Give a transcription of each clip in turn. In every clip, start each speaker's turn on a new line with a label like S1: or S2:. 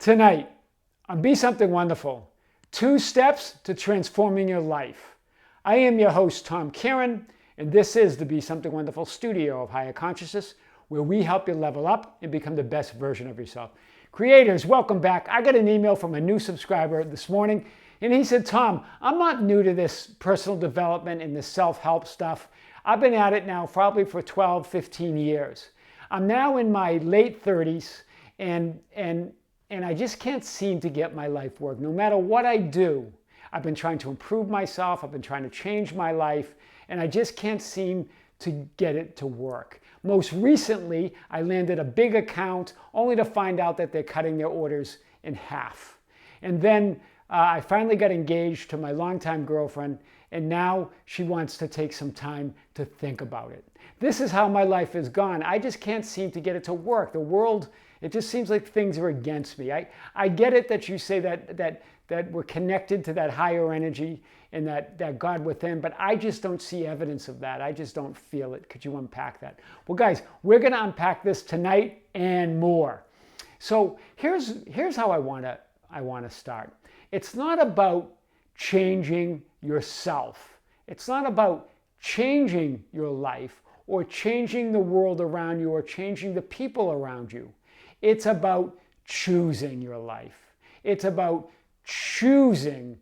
S1: Tonight, on Be Something Wonderful, 2 steps to transforming your life. I am your host, Tom Kieran, and this is the Be Something Wonderful studio of higher consciousness, where we help you level up and become the best version of yourself. Creators, welcome back. I got an email from a new subscriber this morning, and he said, Tom, I'm not new to this personal development and this self-help stuff. I've been at it now probably for 12, 15 years. I'm now in my late 30s, and I just can't seem to get my life work. No matter what I do, I've been trying to improve myself, I've been trying to change my life, and I just can't seem to get it to work. Most recently, I landed a big account only to find out that they're cutting their orders in half. And then I finally got engaged to my longtime girlfriend, and now she wants to take some time to think about it. This is how my life has gone. I just can't seem to get it to work. The world, it just seems like things are against me. I get it that you say that we're connected to that higher energy and that God within, but I just don't see evidence of that. I just don't feel it. Could you unpack that? Well, guys, we're going to unpack this tonight and more. So here's how I want to start. It's not about changing yourself. It's not about changing your life or changing the world around you or changing the people around you. It's about choosing your life. It's about choosing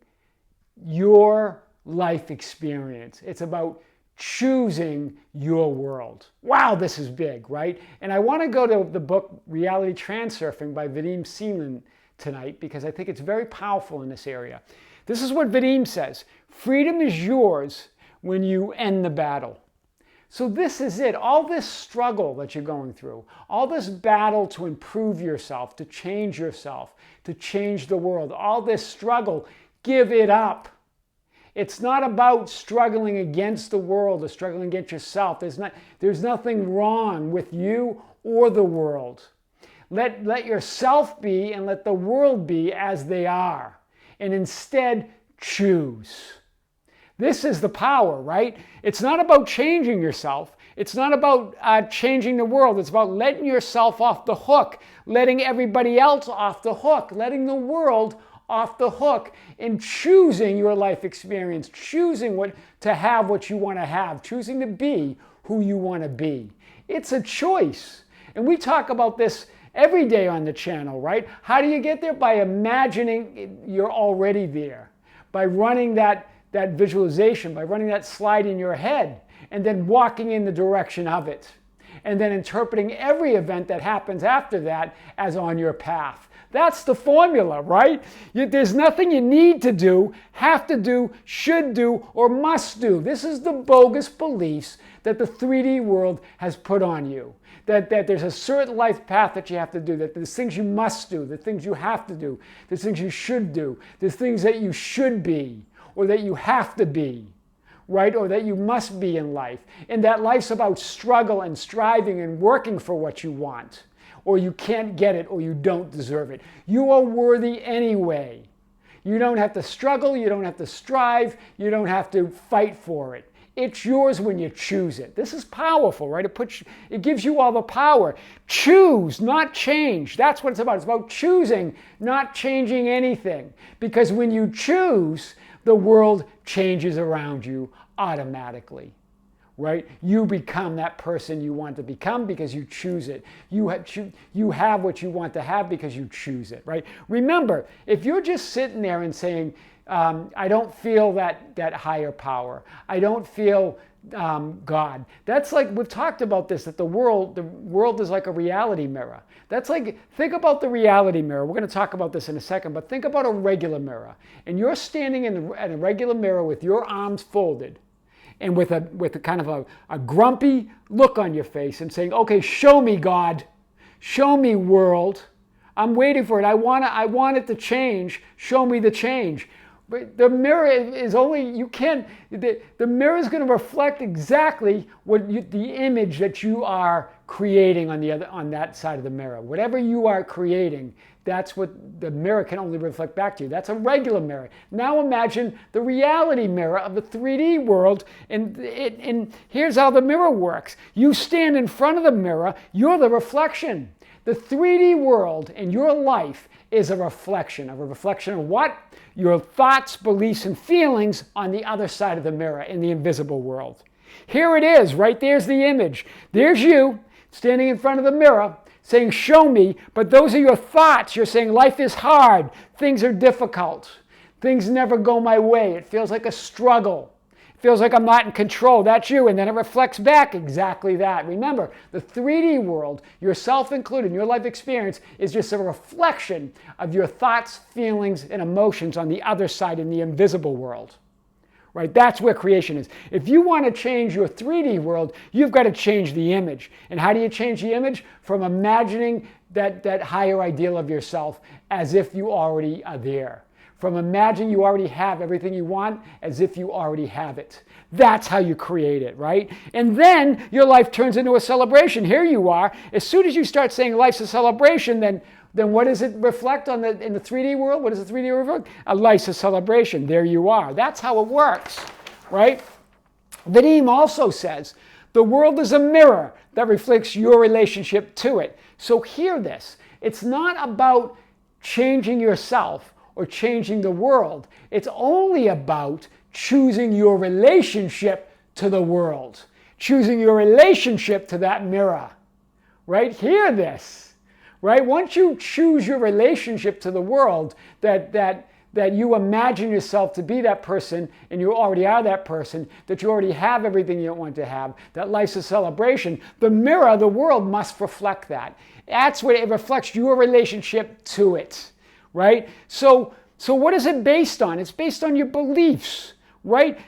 S1: your life experience. It's about choosing your world. Wow, this is big, right? And I want to go to the book Reality Transurfing by Vadim Zeland tonight because I think it's very powerful in this area. This is what Vadim says: freedom is yours when you end the battle. So this is it. All this struggle that you're going through, all this battle to improve yourself, to change the world, all this struggle, give it up. It's not about struggling against the world or struggling against yourself. There's nothing wrong with you or the world. Let yourself be and let the world be as they are. And instead, choose. This is the power, right? It's not about changing yourself. It's not about changing the world. It's about letting yourself off the hook, letting everybody else off the hook, letting the world off the hook, and choosing your life experience, choosing to have what you want to have, choosing to be who you want to be. It's a choice. And we talk about this every day on the channel, right? How do you get there? By imagining you're already there, by running that visualization, by running that slide in your head, and then walking in the direction of it, and then interpreting every event that happens after that as on your path. That's the formula, right? There's nothing you need to do, have to do, should do, or must do. This is the bogus beliefs that the 3D world has put on you. That there's a certain life path that you have to do, that there's things you must do, the things you have to do, there's things you should do, there's things that you should be, or that you have to be, right? Or that you must be in life. And that life's about struggle and striving and working for what you want, or you can't get it, or you don't deserve it. You are worthy anyway. You don't have to struggle, you don't have to strive, you don't have to fight for it. It's yours when you choose it. This is powerful, right? It gives you all the power. Choose, not change. That's what it's about. It's about choosing, not changing anything. Because when you choose, the world changes around you automatically, right? You become that person you want to become because you choose it. You have what you want to have because you choose it, right? Remember, if you're just sitting there and saying, I don't feel that higher power, I don't feel God. That's like, we've talked about this, that the world is like a reality mirror. That's like, think about the reality mirror. We're going to talk about this in a second, but think about a regular mirror. And you're standing in a regular mirror with your arms folded and with a kind of a grumpy look on your face and saying, okay, show me, God. Show me, world. I'm waiting for it. I want it to change. Show me the change. But the mirror is only, the mirror is going to reflect exactly the image that you are creating on that side of the mirror. Whatever you are creating, that's what the mirror can only reflect back to you. That's a regular mirror. Now imagine the reality mirror of the 3D world, and here's how the mirror works. You stand in front of the mirror, you're the reflection. The 3D world and your life is a reflection of what? Your thoughts, beliefs, and feelings on the other side of the mirror in the invisible world. Here it is, right there's the image. There's you standing in front of the mirror saying, show me, but those are your thoughts. You're saying life is hard, things are difficult, things never go my way, it feels like a struggle. Feels like I'm not in control. That's you. And then it reflects back exactly that. Remember, the 3D world, yourself included, your life experience, is just a reflection of your thoughts, feelings, and emotions on the other side in the invisible world. Right? That's where creation is. If you want to change your 3D world, you've got to change the image. And how do you change the image? From imagining that higher ideal of yourself as if you already are there. From imagining you already have everything you want as if you already have it. That's how you create it, right? And then your life turns into a celebration. Here you are. As soon as you start saying life's a celebration, then what does it reflect in the 3D world? What does the 3D world reflect? A life's a celebration. There you are. That's how it works, right? Vadim also says, the world is a mirror that reflects your relationship to it. So hear this. It's not about changing yourself or changing the world. It's only about choosing your relationship to the world, choosing your relationship to that mirror, right? Hear this, right? Once you choose your relationship to the world, that you imagine yourself to be that person, and you already are that person, that you already have everything you want to have, that life's a celebration, the mirror, the world must reflect that. That's what it reflects, your relationship to it. Right? So what is it based on? It's based on your beliefs, right?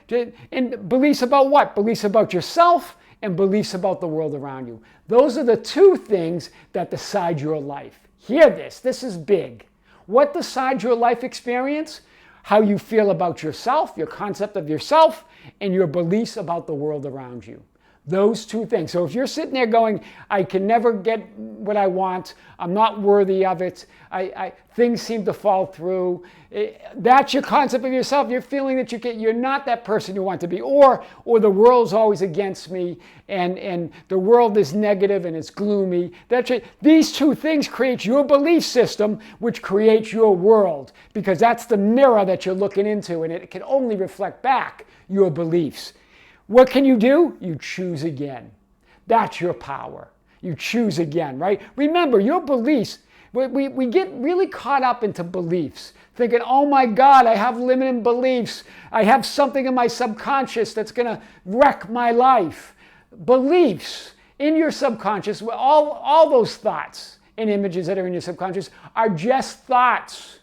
S1: And beliefs about what? Beliefs about yourself and beliefs about the world around you. Those are the two things that decide your life. Hear this. This is big. What decides your life experience? How you feel about yourself, your concept of yourself, and your beliefs about the world around you. Those two things. So if you're sitting there going, I can never get what I want, I'm not worthy of it, things seem to fall through, that's your concept of yourself. You're feeling that you're not that person you want to be, or the world's always against me, and the world is negative and it's gloomy. These two things create your belief system, which creates your world, because that's the mirror that you're looking into, and it can only reflect back your beliefs. What can you do? You choose again. That's your power. You choose again, right? Remember, your beliefs, we get really caught up into beliefs, thinking, oh my God, I have limiting beliefs. I have something in my subconscious that's going to wreck my life. Beliefs in your subconscious, all those thoughts and images that are in your subconscious are just thoughts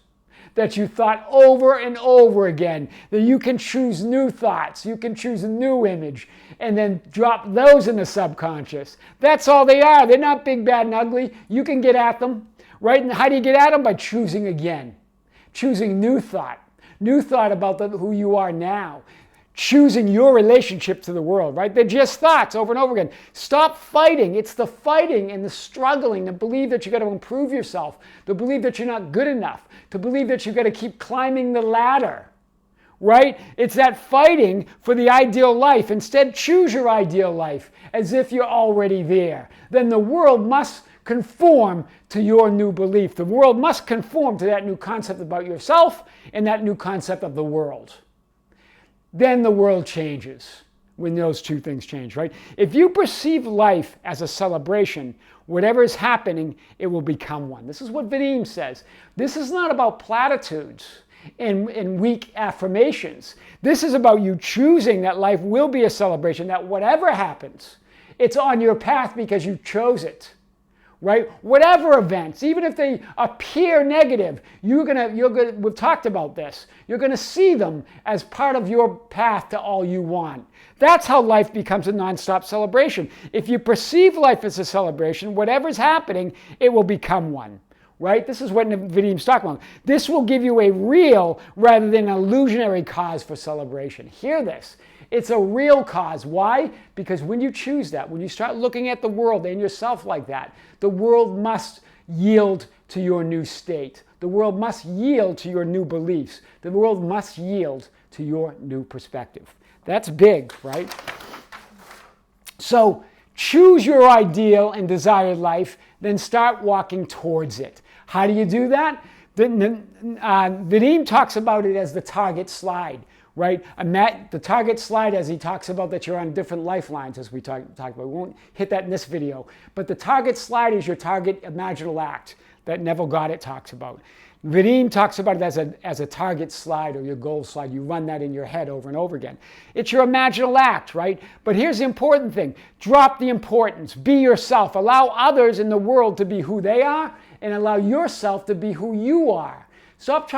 S1: that you thought over and over again, that you can choose new thoughts, you can choose a new image, and then drop those in the subconscious. That's all they are. They're not big, bad, and ugly. You can get at them, right? And how do you get at them? By choosing again. Choosing new thought about who you are now. Choosing your relationship to the world, right? They're just thoughts over and over again. Stop fighting. It's the fighting and the struggling to believe that you got to improve yourself, to believe that you're not good enough, to believe that you got to keep climbing the ladder, right? It's that fighting for the ideal life. Instead, choose your ideal life as if you're already there. Then the world must conform to your new belief. The world must conform to that new concept about yourself and that new concept of the world. Then the world changes when those two things change, right? If you perceive life as a celebration, whatever is happening, it will become one. This is what Vadim says. This is not about platitudes and weak affirmations. This is about you choosing that life will be a celebration, that whatever happens, it's on your path because you chose it. Right? Whatever events, even if they appear negative, we've talked about this. You're going to see them as part of your path to all you want. That's how life becomes a nonstop celebration. If you perceive life as a celebration, whatever's happening, it will become one. Right? This is what Vadim's talking about. This will give you a real rather than an illusionary cause for celebration. Hear this. It's a real cause. Why? Because when you choose that, when you start looking at the world and yourself like that, the world must yield to your new state. The world must yield to your new beliefs. The world must yield to your new perspective. That's big, right? So choose your ideal and desired life, then start walking towards it. How do you do that? Vadim talks about it as the target slide, right? The target slide, as he talks about that you're on different lifelines, as we talked about. We won't hit that in this video. But the target slide is your target imaginal act that Neville Goddard talks about. Vadim talks about it as a target slide or your goal slide. You run that in your head over and over again. It's your imaginal act, right? But here's the important thing. Drop the importance. Be yourself. Allow others in the world to be who they are and allow yourself to be who you are. Stop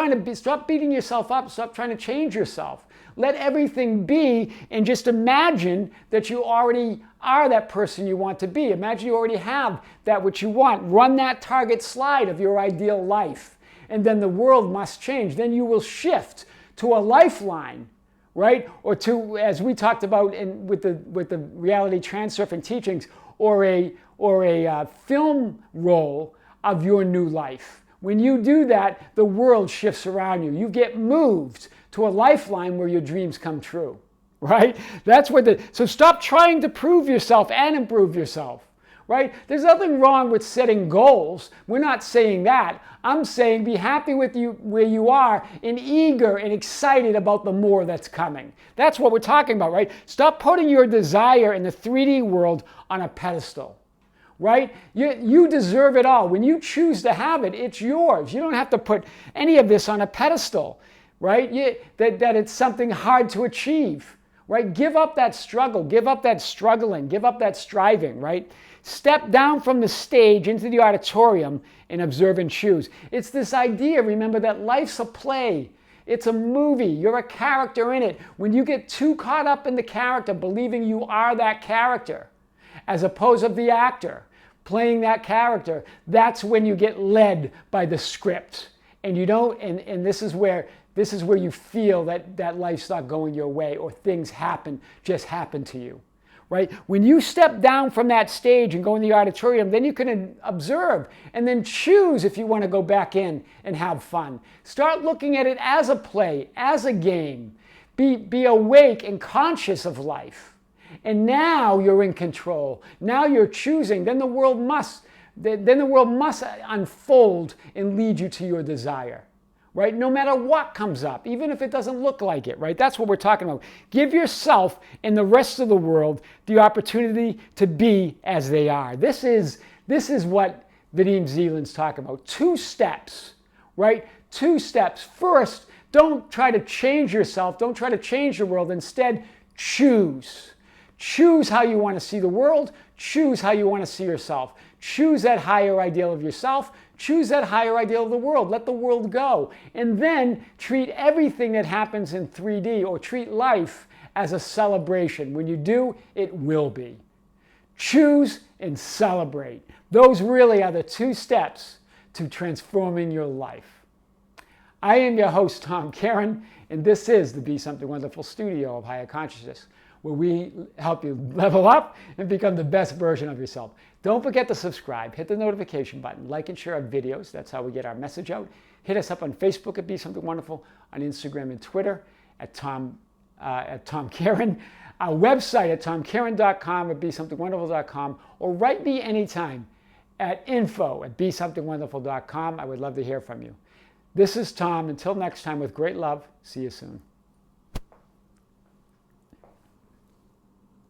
S1: beating yourself up. Stop trying to change yourself. Let everything be and just imagine that you already are that person you want to be. Imagine you already have that which you want. Run that target slide of your ideal life. And then the world must change. Then you will shift to a lifeline, right? Or to, as we talked about with the reality transurfing teachings, or a film role of your new life. When you do that, the world shifts around you. You get moved to a lifeline where your dreams come true, right? That's what so stop trying to prove yourself and improve yourself. Right? There's nothing wrong with setting goals. We're not saying that. I'm saying be happy with you where you are and eager and excited about the more that's coming. That's what we're talking about, right? Stop putting your desire in the 3D world on a pedestal, right? You deserve it all. When you choose to have it, it's yours. You don't have to put any of this on a pedestal, right? That it's something hard to achieve, right? Give up that struggle. Give up that struggling. Give up that striving, right? Step down from the stage into the auditorium and observe and choose. It's this idea, remember, that life's a play. It's a movie. You're a character in it. When you get too caught up in the character, believing you are that character, as opposed to the actor playing that character, that's when you get led by the script. And you don't, and this is where you feel that life's not going your way, or things just happen to you. Right? When you step down from that stage and go in the auditorium, then you can observe and then choose if you want to go back in and have fun. Start looking at it as a play, as a game. Be awake and conscious of life. And now you're in control. Now you're choosing. Then the world must unfold and lead you to your desire. Right? No matter what comes up, even if it doesn't look like it, right? That's what we're talking about. Give yourself and the rest of the world the opportunity to be as they are. This is what Vadim Zeland's talking about. 2 steps, right? 2 steps. First, don't try to change yourself. Don't try to change the world. Instead, choose. Choose how you want to see the world. Choose how you want to see yourself. Choose that higher ideal of yourself. Choose that higher ideal of the world. Let the world go. And then treat everything that happens in 3D, or treat life as a celebration. When you do, it will be. Choose and celebrate. Those really are the 2 steps to transforming your life. I am your host, Tom Karen, and this is the Be Something Wonderful studio of Higher Consciousness, where we help you level up and become the best version of yourself. Don't forget to subscribe, hit the notification button, like and share our videos. That's how we get our message out. Hit us up on Facebook at Be Something Wonderful, on Instagram and Twitter at Tom Karen, our website at tomkaren.com, at besomethingwonderful.com, or write me anytime at info@besomethingwonderful.com. I would love to hear from you. This is Tom. Until next time, with great love, see you soon.